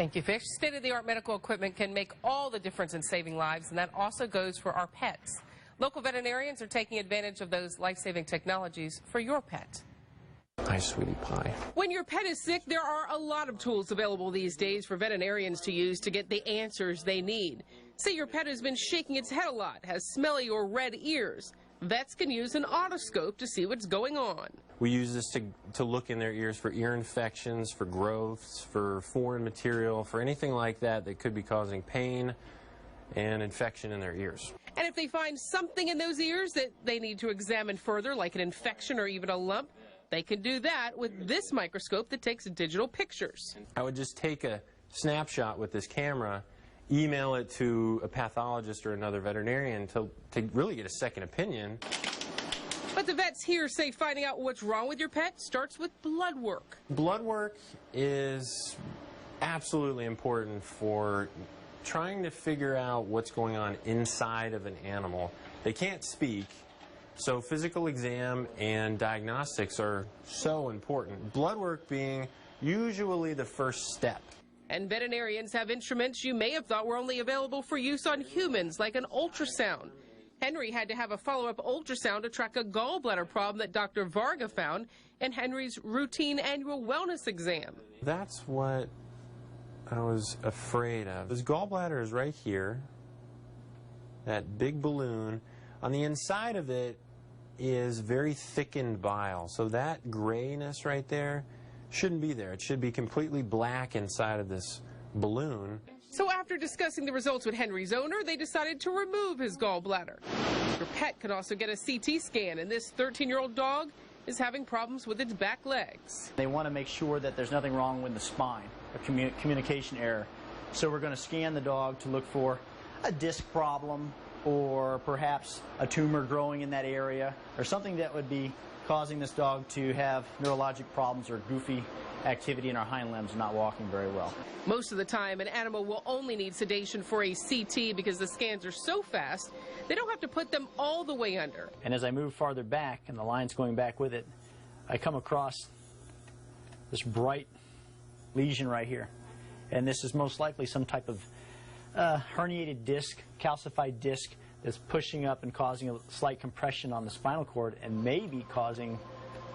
Thank you, Fish. State-of-the-art medical equipment can make all the difference in saving lives, and that also goes for our pets. Local veterinarians are taking advantage of those life-saving technologies for your pet. Hi, sweetie pie. When your pet is sick, there are a lot of tools available these days for veterinarians to use to get the answers they need. Say your pet has been shaking its head a lot, has smelly or red ears. Vets can use an otoscope to see what's going on. We use this to look in their ears for ear infections, for growths, for foreign material, for anything like that that could be causing pain and infection in their ears. And if they find something in those ears that they need to examine further, like an infection or even a lump, they can do that with this microscope that takes digital pictures. I would just take a snapshot with this camera, email it to a pathologist or another veterinarian to really get a second opinion. But the vets here say finding out what's wrong with your pet starts with blood work. Blood work is absolutely important for trying to figure out what's going on inside of an animal. They can't speak, so physical exam and diagnostics are so important. Blood work being usually the first step. And veterinarians have instruments you may have thought were only available for use on humans, like an ultrasound. Henry had to have a follow-up ultrasound to track a gallbladder problem that Dr. Varga found in Henry's routine annual wellness exam. That's what I was afraid of. This gallbladder is right here, that big balloon. On the inside of it is very thickened bile, so that grayness right there shouldn't be there. It should be completely black inside of this balloon. So after discussing the results with Henry's owner, they decided to remove his gallbladder. Your pet can also get a CT scan, and this 13-year-old dog is having problems with its back legs. They want to make sure that there's nothing wrong with the spine, a communication error. So we're going to scan the dog to look for a disc problem or perhaps a tumor growing in that area or something that would be causing this dog to have neurologic problems or goofy activity in our hind limbs, not walking very well. Most of the time, an animal will only need sedation for a CT because the scans are so fast, they don't have to put them all the way under. And as I move farther back, and the line's going back with it, I come across this bright lesion right here. And this is most likely some type of herniated disc, calcified disc, that's pushing up and causing a slight compression on the spinal cord and maybe causing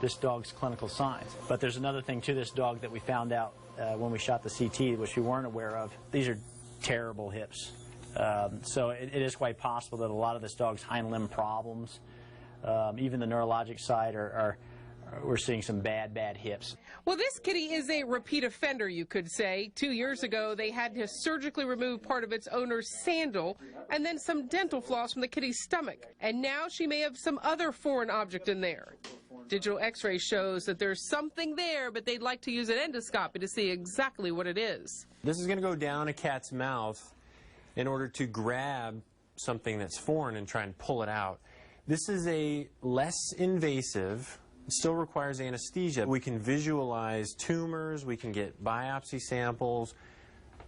this dog's clinical signs. But there's another thing to this dog that we found out when we shot the CT, which we weren't aware of. These are terrible hips. So it is quite possible that a lot of this dog's hind limb problems, even the neurologic side, we're seeing some bad hips. Well, this kitty is a repeat offender, you could say. 2 years ago, they had to surgically remove part of its owner's sandal and then some dental floss from the kitty's stomach. And now she may have some other foreign object in there. Digital x-ray shows that there's something there, but they'd like to use an endoscopy to see exactly what it is. This is going to go down a cat's mouth in order to grab something that's foreign and try and pull it out. This is a less invasive, it still requires anesthesia. We can visualize tumors, we can get biopsy samples,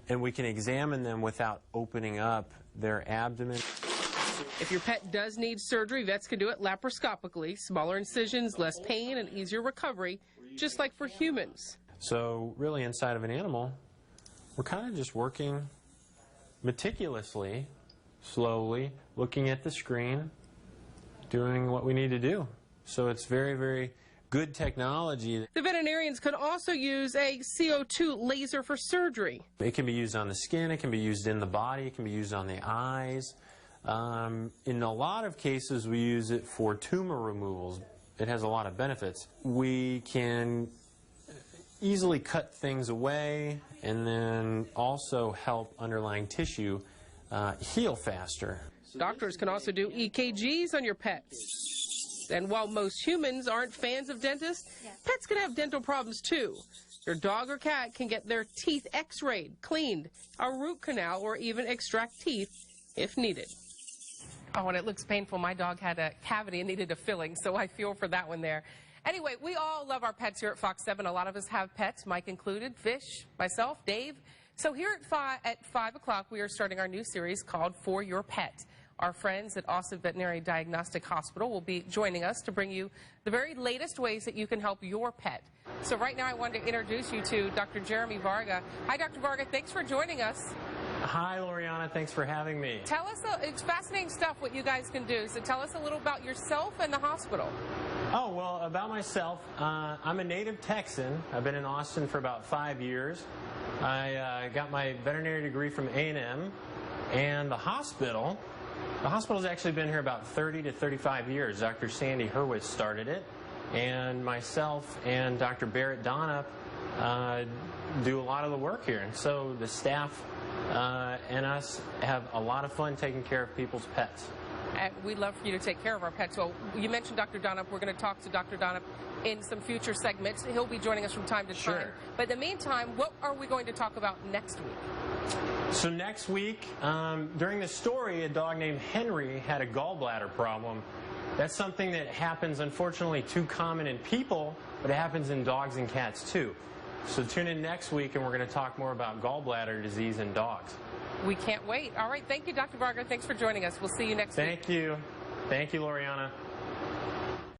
and we can examine them without opening up their abdomen. If your pet does need surgery, vets can do it laparoscopically. Smaller incisions, less pain, and easier recovery, just like for humans. So really inside of an animal, we're kind of just working meticulously, slowly, looking at the screen, doing what we need to do. So it's very, very good technology. The veterinarians could also use a C02 laser for surgery. It can be used on the skin, it can be used in the body, it can be used on the eyes. In a lot of cases, we use it for tumor removals. It has a lot of benefits. We can easily cut things away and then also help underlying tissue heal faster. Doctors can also do EKGs on your pets. And while most humans aren't fans of dentists, pets can have dental problems too. Your dog or cat can get their teeth x-rayed, cleaned, a root canal, or even extract teeth if needed. Oh, and it looks painful. My dog had a cavity and needed a filling, so I feel for that one there. Anyway, we all love our pets here at Fox 7. A lot of us have pets, Mike included, Fish, myself, Dave. So here at 5 o'clock, we are starting our new series called For Your Pet. Our friends at Austin Veterinary Diagnostic Hospital will be joining us to bring you the very latest ways that you can help your pet. So right now I wanted to introduce you to Dr. Jeremy Varga. Hi, Dr. Varga. Thanks for joining us. Hi, Loriana. Thanks for having me. Tell us, it's fascinating stuff what you guys can do. So tell us a little about yourself and the hospital. Oh, well, about myself, I'm a native Texan. I've been in Austin for about 5 years. I got my veterinary degree from A&M, and the hospital's actually been here about 30 to 35 years. Dr. Sandy Hurwitz started it, and myself and Dr. Barrett Donop do a lot of the work here. And so the staff and us have a lot of fun taking care of people's pets. And we'd love for you to take care of our pets. Well, you mentioned Dr. Donop. We're going to talk to Dr. Donop in some future segments. He'll be joining us from time to time. But in the meantime, what are we going to talk about next week? So next week, during the story, a dog named Henry had a gallbladder problem. That's something that happens, unfortunately, too common in people, but it happens in dogs and cats too. So tune in next week, and we're going to talk more about gallbladder disease in dogs. We can't wait. All right. Thank you, Dr. Varga. Thanks for joining us. We'll see you next week. Thank you. Thank you, Loriana.